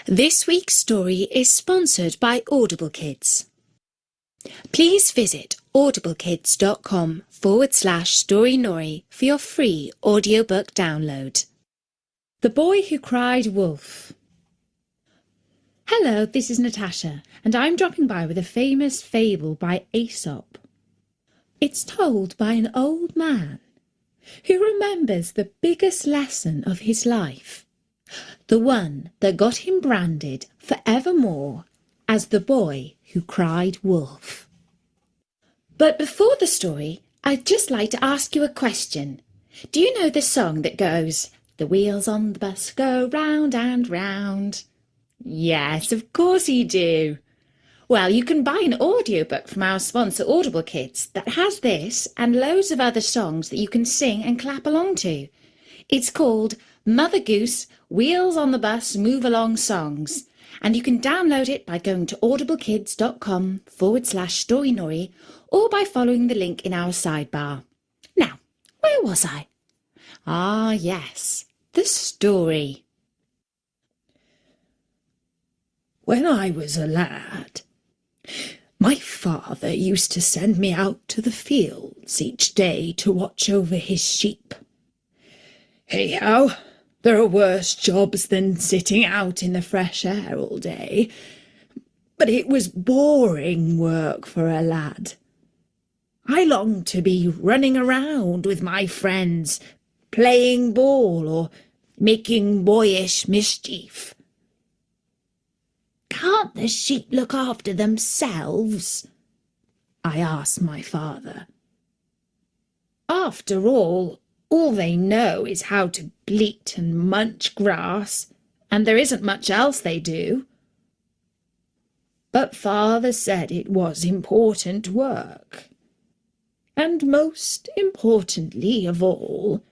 This week's story is sponsored by Audible Kids. Please visit audiblekids.com/STORYNORY for your free audiobook download. The Boy Who Cried Wolf. Hello, this is Natasha, and I'm dropping by with a famous fable by Aesop. It's told by an old man who remembers the biggest lesson of his life, the one that got him branded forevermore as the boy who cried wolf. But before the story, I'd just like to ask you a question. Do you know the song that goes, "The wheels on the bus go round and round"? Yes, of course you do. Well, you can buy an audiobook from our sponsor Audible Kids that has this and loads of other songs that you can sing and clap along to. It's called Mother Goose Wheels on the Bus Move Along Songs, and you can download it by going to audiblekids.com/STORYNORY or by following the link in our sidebar. Now, where was I? Ah, yes, the story. When I was a lad, my father used to send me out to the fields each day to watch over his sheep. Hey-how, there are worse jobs than sitting out in the fresh air all day, but it was boring work for a lad. I longed to be running around with my friends, playing ball or making boyish mischief. "Can't the sheep look after themselves?" I asked my father. "After all they know is how to bleat and munch grass, and there isn't much else they do." But father said it was important work. And most importantly of all,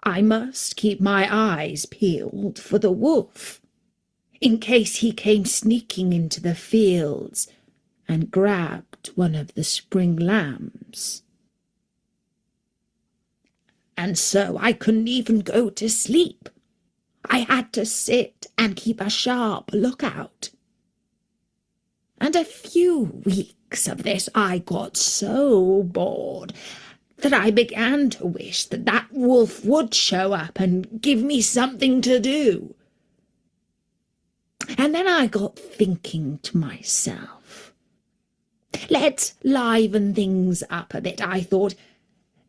I must keep my eyes peeled for the wolf, in case he came sneaking into the fields and grabbed one of the spring lambs. And so I couldn't even go to sleep. I had to sit and keep a sharp lookout. And a few weeks of this I got so bored that I began to wish that wolf would show up and give me something to do. And then I got thinking to myself, let's liven things up a bit, I thought.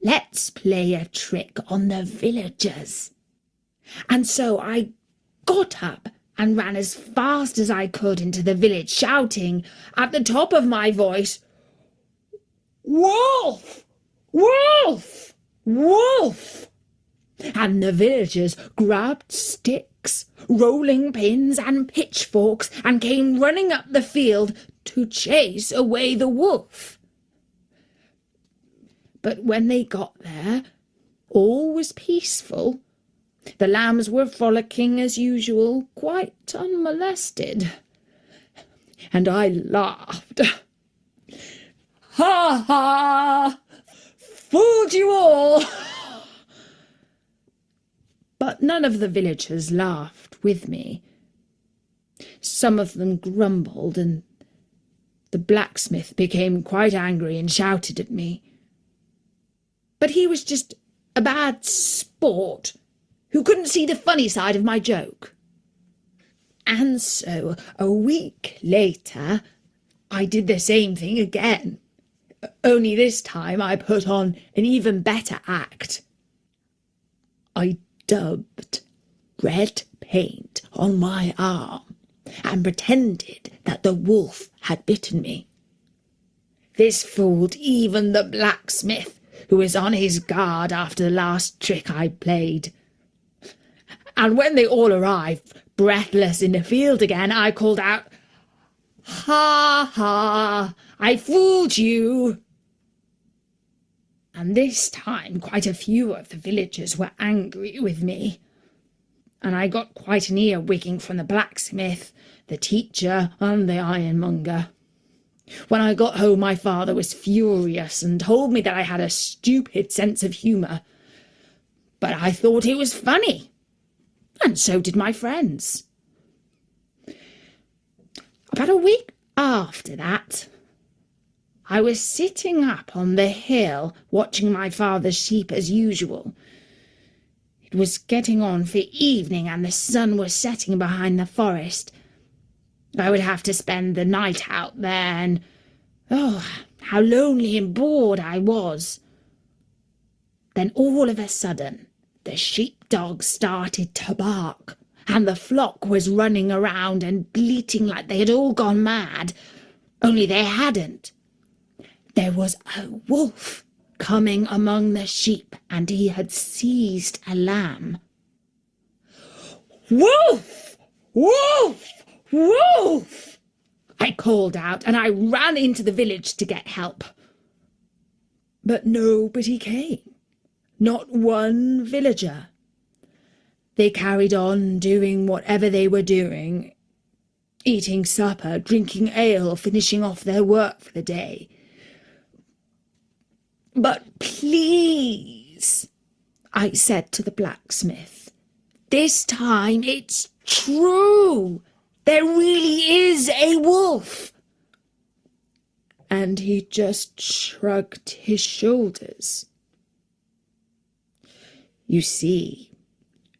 Let's play a trick on the villagers. And so I got up and ran as fast as I could into the village, shouting at the top of my voice, "Wolf! Wolf! Wolf!" And the villagers grabbed sticks, rolling pins and pitchforks and came running up the field to chase away the wolf. But when they got there, all was peaceful. The lambs were frolicking as usual, quite unmolested. And I laughed. "Ha ha! Fooled you all!" But none of the villagers laughed with me. Some of them grumbled, and the blacksmith became quite angry and shouted at me. But he was just a bad sport who couldn't see the funny side of my joke. And so a week later I did the same thing again, only this time I put on an even better act. I dubbed red paint on my arm and pretended that the wolf had bitten me. This fooled even the blacksmith, who was on his guard after the last trick I played. And when they all arrived, breathless in the field again, I called out, "Ha ha! I fooled you!" And this time quite a few of the villagers were angry with me, and I got quite an ear-wigging from the blacksmith, the teacher, and the ironmonger. When I got home, my father was furious and told me that I had a stupid sense of humour. But I thought it was funny, and so did my friends. About a week after that, I was sitting up on the hill watching my father's sheep as usual. It was getting on for evening and the sun was setting behind the forest. I would have to spend the night out there, and oh, how lonely and bored I was. Then all of a sudden, the sheepdogs started to bark, and the flock was running around and bleating like they had all gone mad. Only they hadn't. There was a wolf coming among the sheep, and he had seized a lamb. "Wolf! Wolf! Wolf!" I called out, and I ran into the village to get help. But nobody came. Not one villager. They carried on doing whatever they were doing, eating supper, drinking ale, finishing off their work for the day. "But please," I said to the blacksmith, "this time it's true. There really is a wolf." And he just shrugged his shoulders. You see,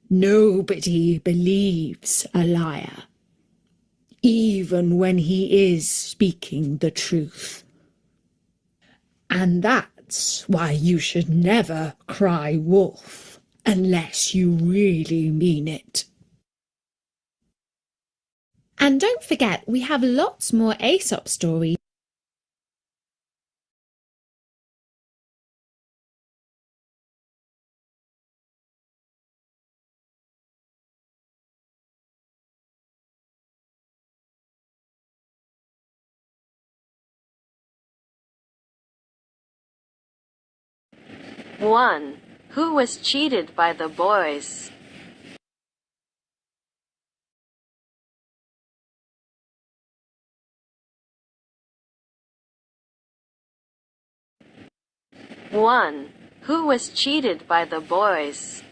nobody believes a liar, even when he is speaking the truth. And that's why you should never cry wolf unless you really mean it. And don't forget, we have lots more Aesop stories. One. Who was cheated by the boys? One. Who was cheated by the boys?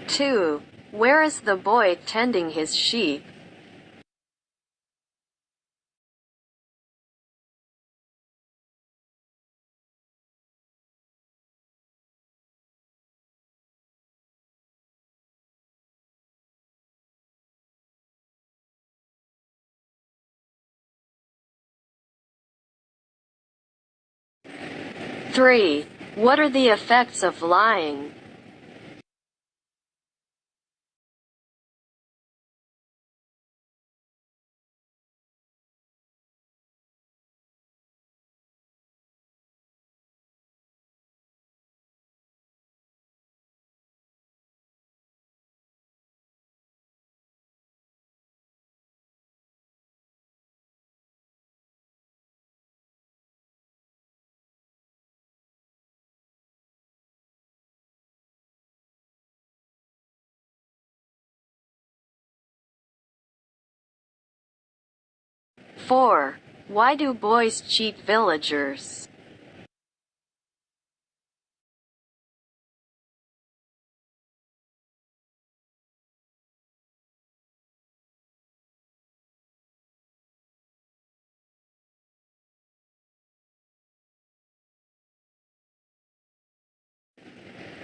Two. Where is the boy tending his sheep? Three. What are the effects of lying? Four. Why do boys cheat villagers?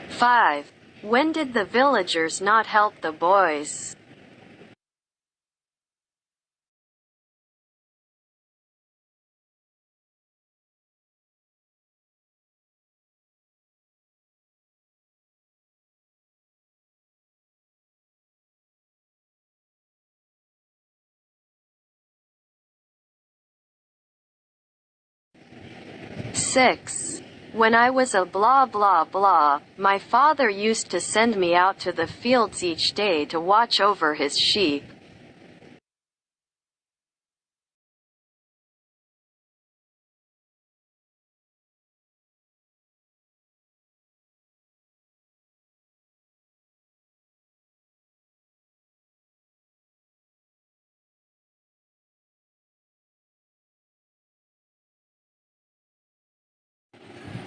Five. When did the villagers not help the boys? Six. When I was a blah blah blah, my father used to send me out to the fields each day to watch over his sheep.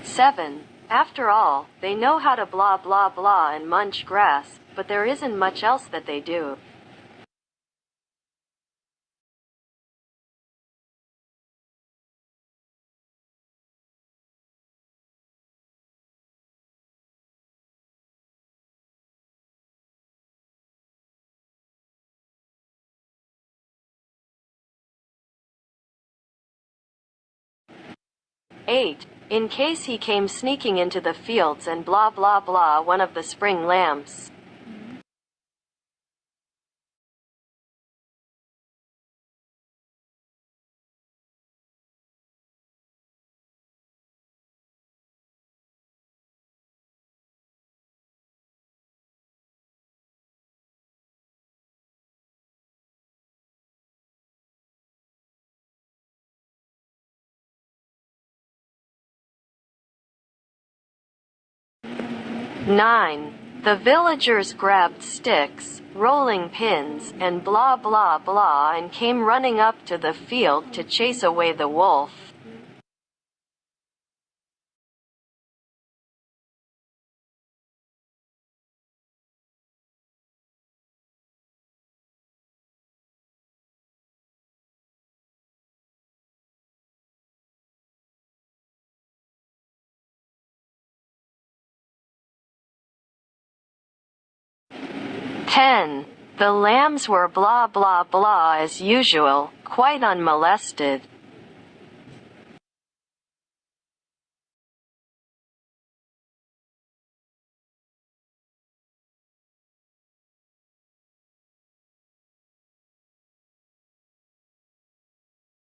Seven. After all, they know how to blah blah blah and munch grass, but there isn't much else that they do. Eight. In case he came sneaking into the fields and blah blah blah one of the spring lamps. Nine. The villagers grabbed sticks, rolling pins, and blah blah blah and came running up to the field to chase away the wolf. Ten. The lambs were blah blah blah as usual, quite unmolested.